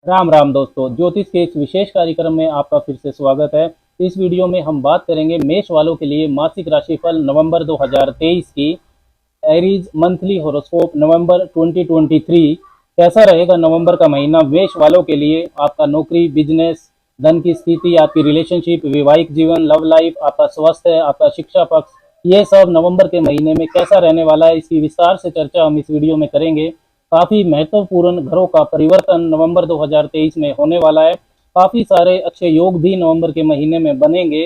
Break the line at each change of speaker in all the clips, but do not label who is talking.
राम राम दोस्तों, ज्योतिष के इस विशेष कार्यक्रम में आपका फिर से स्वागत है। इस वीडियो में हम बात करेंगे मेष वालों के लिए मासिक राशिफल नवंबर 2023 की। एरीज मंथली हॉरोस्कोप नवंबर 2023 कैसा रहेगा नवंबर का महीना मेष वालों के लिए। आपका नौकरी, बिजनेस, धन की स्थिति, आपकी रिलेशनशिप, वैवाहिक जीवन, लव लाइफ, आपका स्वास्थ्य, आपका शिक्षा पक्ष, ये सब नवंबर के महीने में कैसा रहने वाला है, इसकी विस्तार से चर्चा हम इस वीडियो में करेंगे। काफी महत्वपूर्ण घरों का परिवर्तन नवंबर 2023 में होने वाला है। काफी सारे अच्छे योग भी नवंबर के महीने में बनेंगे।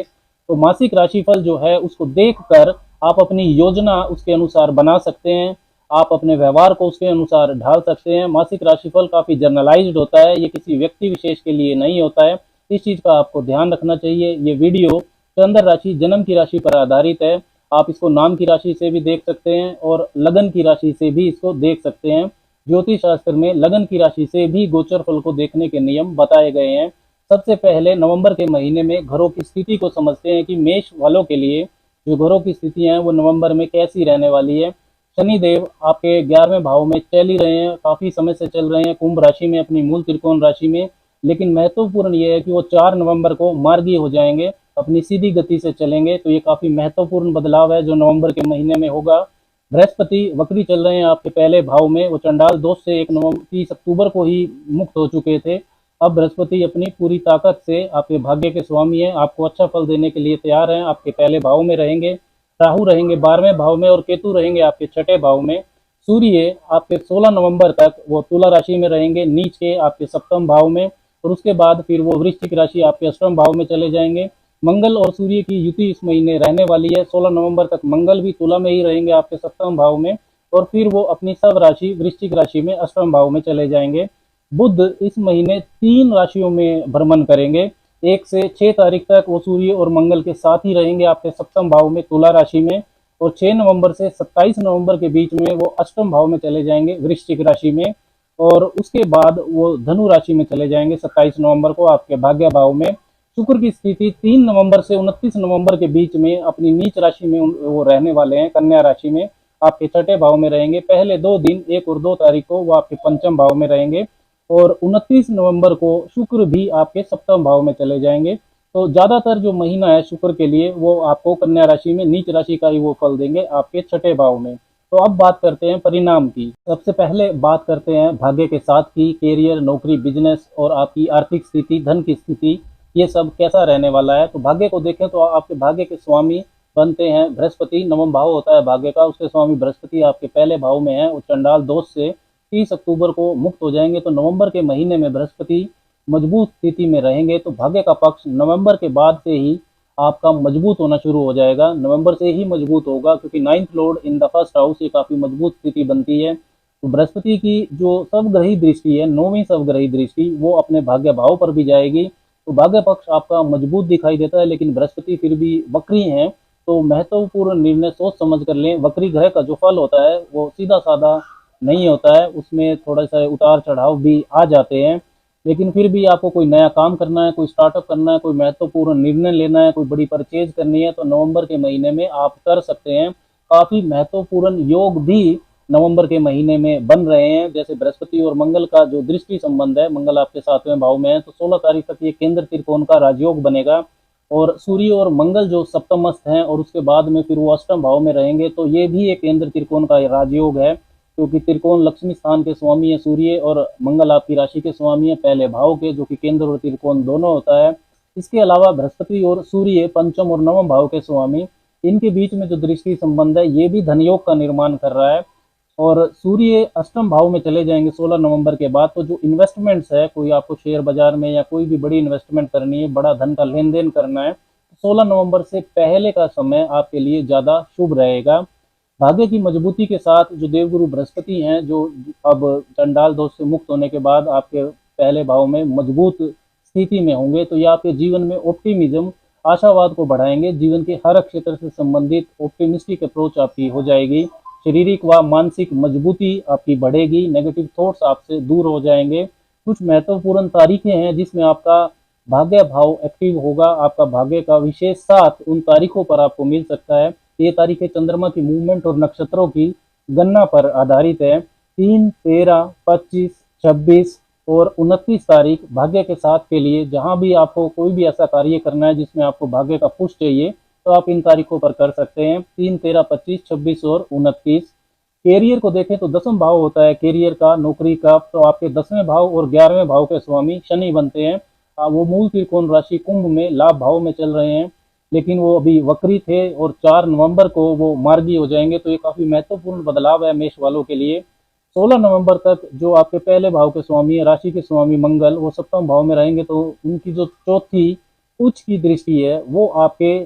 तो मासिक राशिफल जो है उसको देखकर आप अपनी योजना उसके अनुसार बना सकते हैं। आप अपने व्यवहार को उसके अनुसार ढाल सकते हैं। मासिक राशिफल काफी जर्नलाइज्ड होता है, ये किसी व्यक्ति विशेष के लिए नहीं होता है। इस चीज का आपको ध्यान रखना चाहिए। ये वीडियो चंद्र राशि, जन्म की राशि पर आधारित है। आप इसको नाम की राशि से भी देख सकते हैं और लगन की राशि से भी इसको देख सकते हैं। ज्योतिष शास्त्र में लगन की राशि से भी गोचर फल को देखने के नियम बताए गए हैं। सबसे पहले नवंबर के महीने में घरों की स्थिति को समझते हैं कि मेष वालों के लिए जो घरों की स्थिति है वो नवंबर में कैसी रहने वाली है। शनिदेव आपके 11वें भाव में चल ही रहे हैं, काफी समय से चल रहे हैं कुंभ राशि में, अपनी मूल त्रिकोण राशि में। लेकिन महत्वपूर्ण ये है कि वो 4 नवंबर को मार्गी हो जाएंगे, अपनी सीधी गति से चलेंगे। तो ये काफी महत्वपूर्ण बदलाव है जो नवंबर के महीने में होगा। बृहस्पति वक्री चल रहे हैं आपके पहले भाव में। वो चंडाल दोष से 30 अक्टूबर को ही मुक्त हो चुके थे। अब बृहस्पति अपनी पूरी ताकत से आपके भाग्य के स्वामी हैं, आपको अच्छा फल देने के लिए तैयार हैं। आपके पहले भाव में रहेंगे। राहु रहेंगे 12वें भाव में और केतु रहेंगे आपके 6ठे भाव में। सूर्य आपके 16 नवंबर तक वो तुला राशि में रहेंगे, नीच के आपके 7वें भाव में। और उसके बाद फिर वो वृश्चिक राशि आपके 8वें भाव में चले जाएंगे। मंगल और सूर्य की युति इस महीने रहने वाली है। 16 नवंबर तक मंगल भी तुला में ही रहेंगे आपके 7वें भाव में और फिर वो अपनी सब राशि वृश्चिक राशि में 8वें भाव में चले जाएंगे। बुध इस महीने 3 राशियों में भ्रमण करेंगे। 1 से 6 तारीख तक वो सूर्य और मंगल के साथ ही रहेंगे आपके 7वें भाव में तुला राशि में। और 6 नवंबर से 27 नवंबर के बीच में वो 8वें भाव में चले जाएंगे वृश्चिक राशि में। और उसके बाद वो धनु राशि में चले जाएंगे 27 नवंबर को आपके भाग्य भाव में। शुक्र की स्थिति 3 नवंबर से 29 नवंबर के बीच में अपनी नीच राशि में वो रहने वाले हैं, कन्या राशि में आपके 6ठे भाव में रहेंगे। पहले 2 दिन 1 और 2 तारीख को वो आपके 5वें भाव में रहेंगे और 29 नवंबर को शुक्र भी आपके 7वें भाव में चले जाएंगे। तो ज्यादातर जो महीना है शुक्र के लिए वो आपको कन्या राशि में नीच राशि का ही वो फल देंगे आपके 6ठे भाव में। तो अब बात करते हैं परिणाम की। सबसे पहले बात करते हैं भाग्य के साथ की, कैरियर, नौकरी, बिजनेस और आपकी आर्थिक स्थिति, धन की स्थिति, ये सब कैसा रहने वाला है। तो भाग्य को देखें तो आपके भाग्य के स्वामी बनते हैं बृहस्पति। नवम भाव होता है भाग्य का, उसके स्वामी बृहस्पति आपके पहले भाव में है। वो चंडाल दोष से 30 अक्टूबर को मुक्त हो जाएंगे। तो नवंबर के महीने में बृहस्पति मजबूत स्थिति में रहेंगे। तो भाग्य का पक्ष नवंबर के बाद से ही आपका मजबूत होना शुरू हो जाएगा। नवंबर से ही मजबूत होगा क्योंकि 9th Lord in the first house से काफी मजबूत स्थिति बनती है। तो बृहस्पति की जो सबग्रही दृष्टि है, 9वीं सबग्रही दृष्टि, वो अपने भाग्य भाव पर भी जाएगी। तो भाग्य पक्ष आपका मजबूत दिखाई देता है। लेकिन बृहस्पति फिर भी वक्री हैं, तो महत्वपूर्ण निर्णय सोच समझ कर लें। वक्री ग्रह का जो फल होता है वो सीधा साधा नहीं होता है, उसमें थोड़ा सा उतार चढ़ाव भी आ जाते हैं। लेकिन फिर भी आपको कोई नया काम करना है, कोई स्टार्टअप करना है, कोई महत्वपूर्ण निर्णय लेना है, कोई बड़ी परचेज करनी है, तो नवंबर के महीने में आप कर सकते हैं। काफी महत्वपूर्ण योग भी नवंबर के महीने में बन रहे हैं। जैसे बृहस्पति और मंगल का जो दृष्टि संबंध है, मंगल आपके 7वें भाव में है, तो 16 तारीख तक ये केंद्र त्रिकोण का राजयोग बनेगा। और सूर्य और मंगल जो सप्तमस्थ हैं और उसके बाद में फिर वो अष्टम भाव में रहेंगे। तो ये भी एक केंद्र त्रिकोण का राजयोग है क्योंकि त्रिकोण लक्ष्मी स्थान के स्वामी है सूर्य और मंगल आपकी राशि के स्वामी है पहले भाव के, जो कि केंद्र और त्रिकोण दोनों होता है। इसके अलावा बृहस्पति और सूर्य पंचम और नवम भाव के स्वामी, इनके बीच में जो दृष्टि संबंध है ये भी धनयोग का निर्माण कर रहा है। और सूर्य अष्टम भाव में चले जाएंगे 16 नवंबर के बाद। तो जो इन्वेस्टमेंट्स है, कोई आपको शेयर बाजार में या कोई भी बड़ी इन्वेस्टमेंट करनी है, बड़ा धन का लेन देन करना है, तो 16 नवंबर से पहले का समय आपके लिए ज़्यादा शुभ रहेगा। भाग्य की मजबूती के साथ जो देवगुरु बृहस्पति हैं, जो अब चंडाल दोष से मुक्त होने के बाद आपके पहले भाव में मजबूत स्थिति में होंगे, तो ये आपके जीवन में ऑप्टिमिज्म, आशावाद को बढ़ाएंगे। जीवन के हर क्षेत्र से संबंधित ऑप्टिमिस्टिक अप्रोच आपकी हो जाएगी। शारीरिक व मानसिक मजबूती आपकी बढ़ेगी। नेगेटिव थॉट्स आपसे दूर हो जाएंगे। कुछ महत्वपूर्ण तारीखें हैं जिसमें आपका भाग्य भाव एक्टिव होगा। आपका भाग्य का विशेष साथ उन तारीखों पर आपको मिल सकता है। ये तारीखें चंद्रमा की मूवमेंट और नक्षत्रों की गणना पर आधारित है। 3, 13, 25, 26, और 29 तारीख भाग्य के साथ के लिए, जहां भी आपको कोई भी ऐसा कार्य करना है जिसमें आपको भाग्य का पुश चाहिए तो आप इन तारीखों पर कर सकते हैं। 3, 13, 25, 26 और 29। कैरियर को देखें तो 10वां भाव होता है कैरियर का, नौकरी का, तो आपके 10वें भाव और 11वें भाव के स्वामी शनि बनते हैं। वो मूल त्रिकोण राशि कुंभ में लाभ भाव में चल रहे हैं, लेकिन वो अभी वक्री थे और 4 नवंबर को वो मार्गी हो जाएंगे, तो ये काफी महत्वपूर्ण बदलाव है मेष वालों के लिए। 16 नवंबर तक जो आपके पहले भाव के स्वामी है, राशि के स्वामी मंगल, वो 7वें भाव में रहेंगे, तो उनकी जो चौथी उच्च की दृष्टि है वो आपके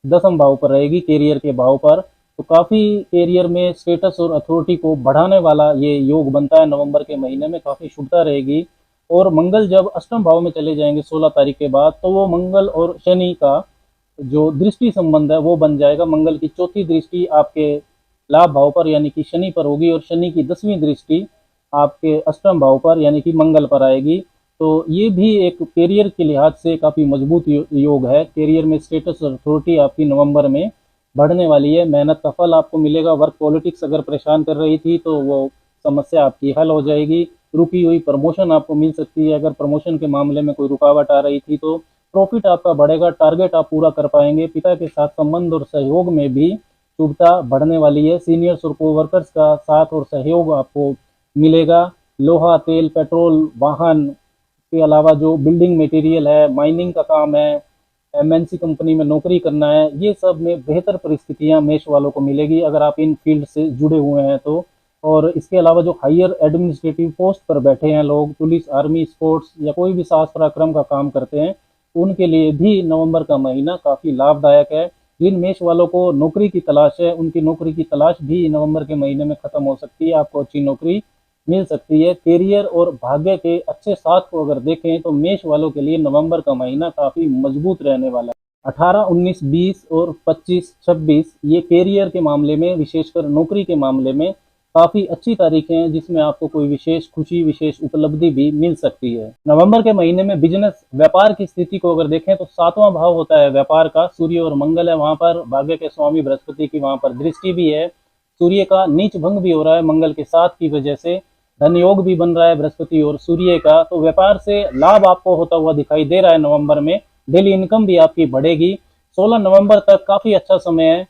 10वें भाव पर रहेगी, कैरियर के भाव पर। तो काफी कैरियर में स्टेटस और अथॉरिटी को बढ़ाने वाला ये योग बनता है नवंबर के महीने में, काफी शुभता रहेगी। और मंगल जब अष्टम भाव में चले जाएंगे 16 तारीख के बाद, तो वो मंगल और शनि का जो दृष्टि संबंध है वो बन जाएगा। मंगल की चौथी दृष्टि आपके लाभ भाव पर यानी कि शनि पर होगी, और शनि की 10वीं दृष्टि आपके अष्टम भाव पर यानी कि मंगल पर आएगी। तो ये भी एक कैरियर के लिहाज से काफ़ी मजबूत योग है। कैरियर में स्टेटस और अथॉरिटी आपकी नवंबर में बढ़ने वाली है। मेहनत का फल आपको मिलेगा। वर्क पॉलिटिक्स अगर परेशान कर रही थी तो वो समस्या आपकी हल हो जाएगी। रुकी हुई प्रमोशन आपको मिल सकती है। अगर प्रमोशन के मामले में कोई रुकावट आ रही थी तो प्रॉफिट आपका बढ़ेगा, टारगेट आप पूरा कर पाएंगे। पिता के साथ संबंध और सहयोग में भी शुभता बढ़ने वाली है। सीनियर्स और कोवर्कर्स का साथ और सहयोग आपको मिलेगा। लोहा, तेल, पेट्रोल, वाहन के अलावा जो बिल्डिंग मटेरियल है, माइनिंग का काम है, एमएनसी कंपनी में नौकरी करना है, ये सब में बेहतर परिस्थितियां मेष वालों को मिलेगी अगर आप इन फील्ड से जुड़े हुए हैं तो। और इसके अलावा जो हायर एडमिनिस्ट्रेटिव पोस्ट पर बैठे हैं लोग, पुलिस, आर्मी, स्पोर्ट्स या कोई भी साहस पराक्रम का काम करते हैं, उनके लिए भी नवंबर का महीना काफ़ी लाभदायक है। जिन मेष वालों को नौकरी की तलाश है, उनकी नौकरी की तलाश भी नवंबर के महीने में खत्म हो सकती है। आपको अच्छी नौकरी मिल सकती है। कैरियर और भाग्य के अच्छे साथ को अगर देखें तो मेष वालों के लिए नवंबर का महीना काफ़ी मजबूत रहने वाला है। 18, 19, 20 और 25, 26 ये कैरियर के मामले में, विशेषकर नौकरी के मामले में काफ़ी अच्छी तारीखें हैं जिसमें आपको कोई विशेष खुशी, विशेष उपलब्धि भी मिल सकती है। नवंबर के महीने में बिजनेस, व्यापार की स्थिति को अगर देखें तो 7वां भाव होता है व्यापार का, सूर्य और मंगल है वहां पर। भाग्य के स्वामी बृहस्पति की वहां पर दृष्टि भी है। सूर्य का नीच भंग भी हो रहा है मंगल के साथ की वजह से। धन योग भी बन रहा है बृहस्पति और सूर्य का, तो व्यापार से लाभ आपको होता हुआ दिखाई दे रहा है नवंबर में। डेली इनकम भी आपकी बढ़ेगी। 16 नवंबर तक काफी अच्छा समय है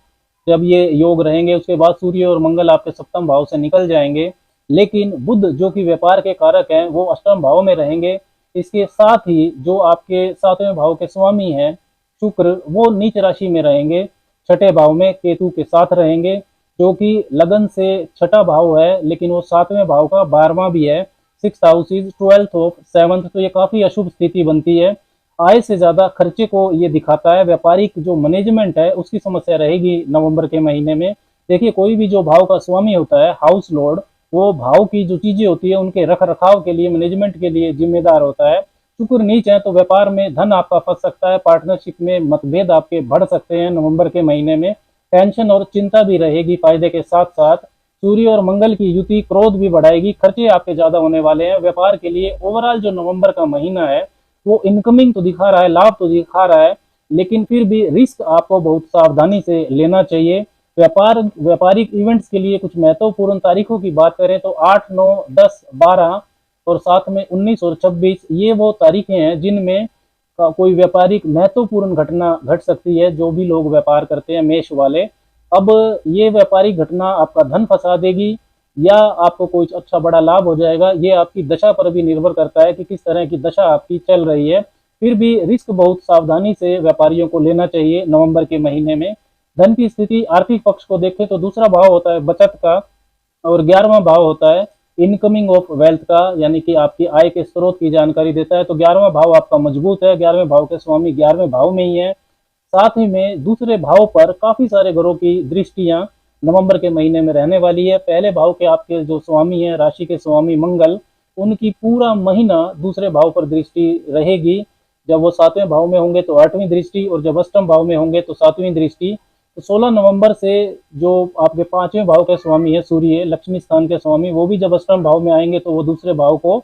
जब ये योग रहेंगे। उसके बाद सूर्य और मंगल आपके 7वें भाव से निकल जाएंगे, लेकिन बुध जो कि व्यापार के कारक हैं वो 8वें भाव में रहेंगे। इसके साथ ही जो आपके 7वें भाव के स्वामी हैं शुक्र, वो नीच राशि में रहेंगे, 6ठे भाव में केतु के साथ रहेंगे, जो कि लगन से 6ठा भाव है, लेकिन वो 7वें भाव का 12वां भी है। 6th house is 12th of 7th, तो ये काफी अशुभ स्थिति बनती है। आय से ज्यादा खर्चे को ये दिखाता है। व्यापारिक जो मैनेजमेंट है उसकी समस्या रहेगी नवंबर के महीने में। देखिए, कोई भी जो भाव का स्वामी होता है, हाउस लॉर्ड, वो भाव की जो चीजें होती है उनके रख रखाव के लिए, मैनेजमेंट के लिए जिम्मेदार होता है। शुक्र नीच है तो व्यापार में धन आपका फंस सकता है। पार्टनरशिप में मतभेद आपके बढ़ सकते हैं नवंबर के महीने में। टेंशन और चिंता भी रहेगी फायदे के साथ साथ। सूर्य और मंगल की युति क्रोध भी बढ़ाएगी। खर्चे आपके ज्यादा होने वाले हैं व्यापार के लिए। ओवरऑल जो नवंबर का महीना है वो इनकमिंग तो दिखा रहा है, लाभ तो दिखा रहा है, लेकिन फिर भी रिस्क आपको बहुत सावधानी से लेना चाहिए। व्यापारिक इवेंट्स के लिए कुछ महत्वपूर्ण तारीखों की बात करें तो 8, 9, 10, 12 और साथ में 19 और 26 ये वो तारीखें हैं जिनमें कोई व्यापारिक महत्वपूर्ण घटना घट सकती है। जो भी लोग व्यापार करते हैं मेष वाले, अब ये व्यापारिक घटना आपका धन फंसा देगी या आपको कोई अच्छा बड़ा लाभ हो जाएगा, ये आपकी दशा पर भी निर्भर करता है कि किस तरह की दशा आपकी चल रही है। फिर भी रिस्क बहुत सावधानी से व्यापारियों को लेना चाहिए नवंबर के महीने में। धन की स्थिति, आर्थिक पक्ष को देखें तो दूसरा भाव होता है बचत का और 11वां भाव होता है इनकमिंग ऑफ वेल्थ का, यानी कि आपकी आय के स्रोत की जानकारी देता है। तो 11वां भाव आपका मजबूत है। 11वें भाव के स्वामी 11वें भाव में ही है। साथ ही में दूसरे भाव पर काफी सारे ग्रहों की दृष्टियां नवंबर के महीने में रहने वाली है। पहले भाव के आपके जो स्वामी है, राशि के स्वामी मंगल, उनकी पूरा महीना दूसरे भाव पर दृष्टि रहेगी। जब वो 7वें भाव में होंगे तो 8वीं दृष्टि, और जब अष्टम भाव में होंगे तो 7वीं दृष्टि। तो 16 नवंबर से जो आपके 5वें भाव के स्वामी है सूर्य, लक्ष्मी स्थान के स्वामी, वो भी जब अष्टम भाव में आएंगे तो वो दूसरे भाव को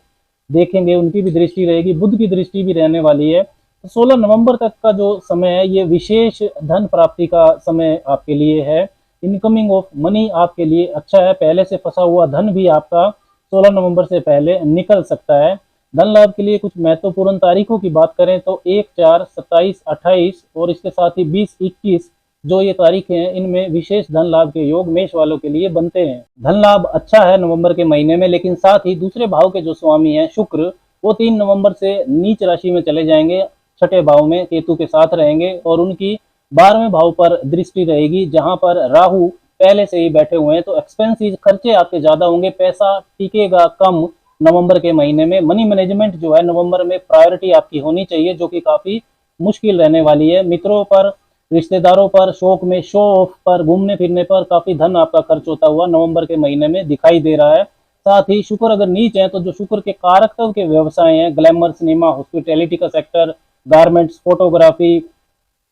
देखेंगे, उनकी भी दृष्टि रहेगी। बुध की दृष्टि भी रहने वाली है। तो 16 नवंबर तक का जो समय है ये विशेष धन प्राप्ति का समय आपके लिए है। इनकमिंग ऑफ मनी आपके लिए अच्छा है। पहले से फंसा हुआ धन भी आपका 16 नवंबर से पहले निकल सकता है। धन लाभ के लिए कुछ महत्वपूर्ण तारीखों की बात करें तो 1, 4, 27, 28 और इसके साथ ही 20, 21 जो ये तारीखें हैं, इनमें विशेष धन लाभ के योग मेष वालों के लिए बनते हैं। धन लाभ अच्छा है नवंबर के महीने में, लेकिन साथ ही दूसरे भाव के जो स्वामी हैं शुक्र, वो 3 नवंबर से नीच राशि में चले जाएंगे, छठे भाव में केतु के साथ रहेंगे और उनकी 12वें भाव पर दृष्टि रहेगी, जहां पर राहु पहले से ही बैठे हुए हैं। तो एक्सपेंसिव खर्चे आपके ज्यादा होंगे, पैसा टिकेगा कम नवंबर के महीने में। मनी मैनेजमेंट जो है नवंबर में प्रायोरिटी आपकी होनी चाहिए, जो कि काफी मुश्किल रहने वाली है। मित्रों पर, रिश्तेदारों पर, शौक में, शो ऑफ पर, घूमने फिरने पर काफी धन आपका खर्च होता हुआ नवंबर के महीने में दिखाई दे रहा है। साथ ही शुक्र अगर नीच है तो जो शुक्र के कारकत्व के व्यवसाय हैं, ग्लैमर, सिनेमा, हॉस्पिटैलिटी का sector, garments, photography,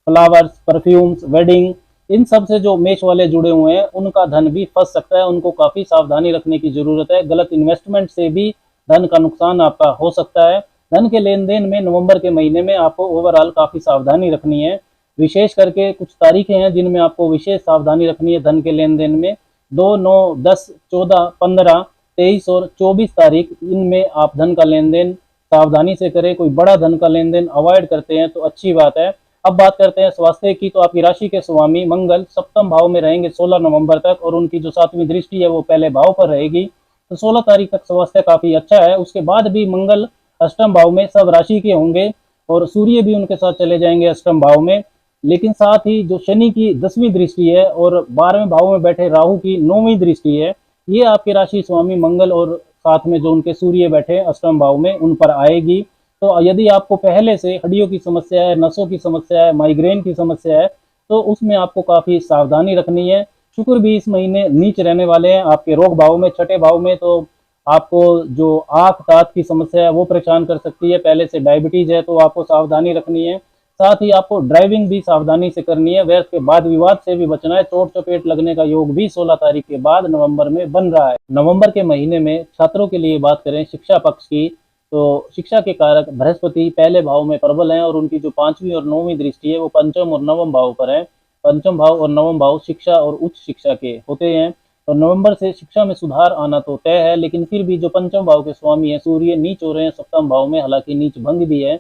flowers, perfumes, wedding, इन सब से जो मेष वाले जुड़े हुए हैं उनका धन भी फंस सकता है। उनको काफी सावधानी रखने की जरूरत है। गलत इन्वेस्टमेंट से भी धन का नुकसान आपका हो सकता है। धन के लेन देन में नवंबर के महीने में आपको ओवरऑल काफी सावधानी रखनी है। विशेष करके कुछ तारीखें हैं जिनमें आपको विशेष सावधानी रखनी है धन के लेन देन में। 2, 9, 10, 14, 15, 23 और 24 तारीख, इनमें आप धन का लेन देन सावधानी से करें। कोई बड़ा धन का लेन देन अवॉइड करते हैं तो अच्छी बात है। अब बात करते हैं स्वास्थ्य की, तो आपकी राशि के स्वामी मंगल सप्तम भाव में रहेंगे 16 नवंबर तक और उनकी जो 7वीं दृष्टि है वो पहले भाव पर रहेगी। तो 16 तारीख तक स्वास्थ्य काफी अच्छा है। उसके बाद भी मंगल अष्टम भाव में सब राशि के होंगे और सूर्य भी उनके साथ चले जाएंगे अष्टम भाव में। लेकिन साथ ही जो शनि की 10वीं दृष्टि है और 12वें भाव में बैठे राहु की 9वीं दृष्टि है, ये आपके राशि स्वामी मंगल और साथ में जो उनके सूर्य बैठे अष्टम भाव में उन पर आएगी। तो यदि आपको पहले से हड्डियों की समस्या है, नसों की समस्या है, माइग्रेन की समस्या है, तो उसमें आपको काफी सावधानी रखनी है। शुक्र भी इस महीने नीच रहने वाले हैं आपके रोग भाव में, छठे भाव में। तो आपको जो आंख दांत की समस्या है वो परेशान कर सकती है। पहले से डायबिटीज है तो आपको सावधानी रखनी है। साथ ही आपको ड्राइविंग भी सावधानी से करनी है। व्यर्थ के बाद विवाद से भी बचना है। चोट चपेट लगने का योग भी 16 तारीख के बाद नवंबर में बन रहा है। नवंबर के महीने में छात्रों के लिए बात करें शिक्षा पक्ष की, तो शिक्षा के कारक बृहस्पति पहले भाव में प्रबल हैं और उनकी जो 5वीं और 9वीं दृष्टि है वो पंचम और नवम भाव पर है। पंचम भाव और नवम भाव शिक्षा और उच्च शिक्षा के होते हैं। तो नवंबर से शिक्षा में सुधार आना तो तय है, लेकिन फिर भी जो पंचम भाव के स्वामी है सूर्य नीच हो रहे हैं सप्तम भाव में, हालांकि नीच भंग भी है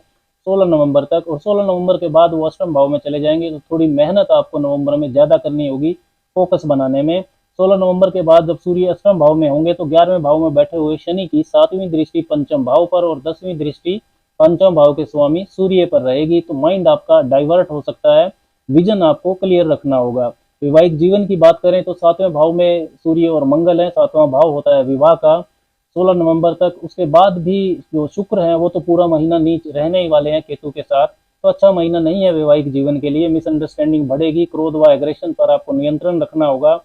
16 नवंबर तक, और 16 नवंबर के बाद वो अष्टम भाव में चले जाएंगे। तो थोड़ी मेहनत आपको नवंबर में ज्यादा करनी होगी फोकस बनाने में। 16 नवंबर के बाद जब सूर्य अष्टम भाव में होंगे तो 11वें भाव में बैठे हुए शनि की 7वीं दृष्टि पंचम भाव पर और 10वीं दृष्टि पंचम भाव के स्वामी सूर्य पर रहेगी। तो माइंड आपका डाइवर्ट हो सकता है, विजन आपको क्लियर रखना होगा। वैवाहिक जीवन की बात करें तो 7वें भाव में सूर्य और मंगल है, 7वां भाव होता है विवाह का 16 नवंबर तक। उसके बाद भी जो शुक्र है वो तो पूरा महीना नीच रहने ही वाले हैं केतु के साथ। तो अच्छा महीना नहीं है वैवाहिक जीवन के लिए। मिसअंडरस्टैंडिंग बढ़ेगी, क्रोध व एग्रेशन पर आपको नियंत्रण रखना होगा।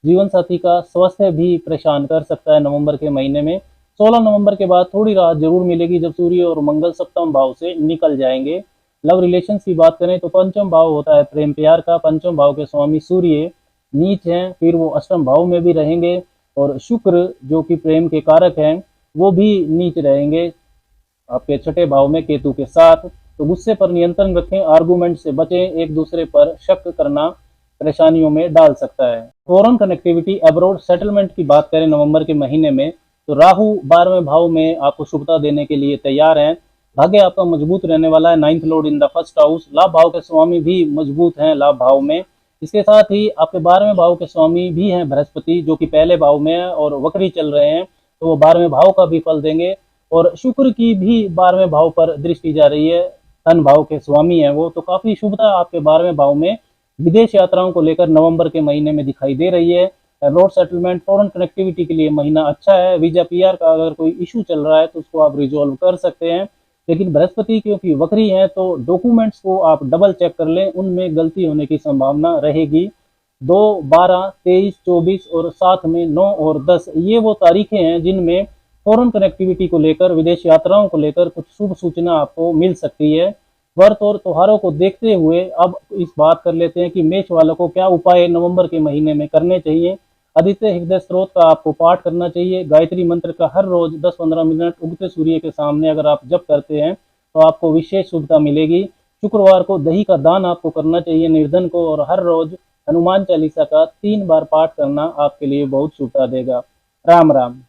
जीवन साथी का स्वास्थ्य भी परेशान कर सकता है नवंबर के महीने में। 16 नवंबर के बाद थोड़ी राहत जरूर मिलेगी जब सूर्य और मंगल सप्तम भाव से निकल जाएंगे। लव रिलेशंस की बात करें तो पंचम भाव होता है प्रेम प्यार का, पंचम भाव के स्वामी सूर्य नीच हैं, फिर वो अष्टम भाव में भी रहेंगे और शुक्र जो कि प्रेम के कारक हैं वो भी नीच रहेंगे आपके छठे भाव में केतु के साथ। तो गुस्से पर नियंत्रण रखें, आर्गुमेंट से बचें, एक दूसरे पर शक करना परेशानियों में डाल सकता है। फॉरेन कनेक्टिविटी, अब्रॉड सेटलमेंट की बात करें नवंबर के महीने में तो राहु 12वें भाव में आपको शुभता देने के लिए तैयार हैं। भाग्य आपका मजबूत रहने वाला है। 9th Lord in the first house, लाभ भाव के स्वामी भी मजबूत हैं लाभ भाव में। इसके साथ ही आपके 12वें भाव के स्वामी भी हैं बृहस्पति, जो कि पहले भाव में है और वक्री चल रहे हैं, तो वो 12वें भाव का भी फल देंगे। और शुक्र की भी 12वें भाव पर दृष्टि जा रही है, धन भाव के स्वामी है वो। तो काफी शुभता आपके 12वें भाव में विदेश यात्राओं को लेकर नवंबर के महीने में दिखाई दे रही है। रोड सेटलमेंट, फॉरेन कनेक्टिविटी के लिए महीना अच्छा है। वीजा पीआर का अगर कोई इशू चल रहा है तो उसको आप रिजॉल्व कर सकते हैं। लेकिन बृहस्पति क्योंकि वक्री है तो डॉक्यूमेंट्स को आप डबल चेक कर लें, उनमें गलती होने की संभावना रहेगी। 2, 12, 23, 24 और साथ में 9 और 10 ये वो तारीखें हैं जिनमें फॉरेन कनेक्टिविटी को लेकर, विदेश यात्राओं को लेकर कुछ शुभ सूचना आपको मिल सकती है। व्रत और त्योहारों को देखते हुए अब इस बात कर लेते हैं कि मेष वालों को क्या उपाय नवंबर के महीने में करने चाहिए। आदित्य हृदय स्त्रोत का आपको पाठ करना चाहिए। गायत्री मंत्र का हर रोज 10-15 मिनट उगते सूर्य के सामने अगर आप जप करते हैं तो आपको विशेष शुभता मिलेगी। शुक्रवार को दही का दान आपको करना चाहिए निर्धन को, और हर रोज हनुमान चालीसा का 3 बार पाठ करना आपके लिए बहुत शुभता देगा। राम राम।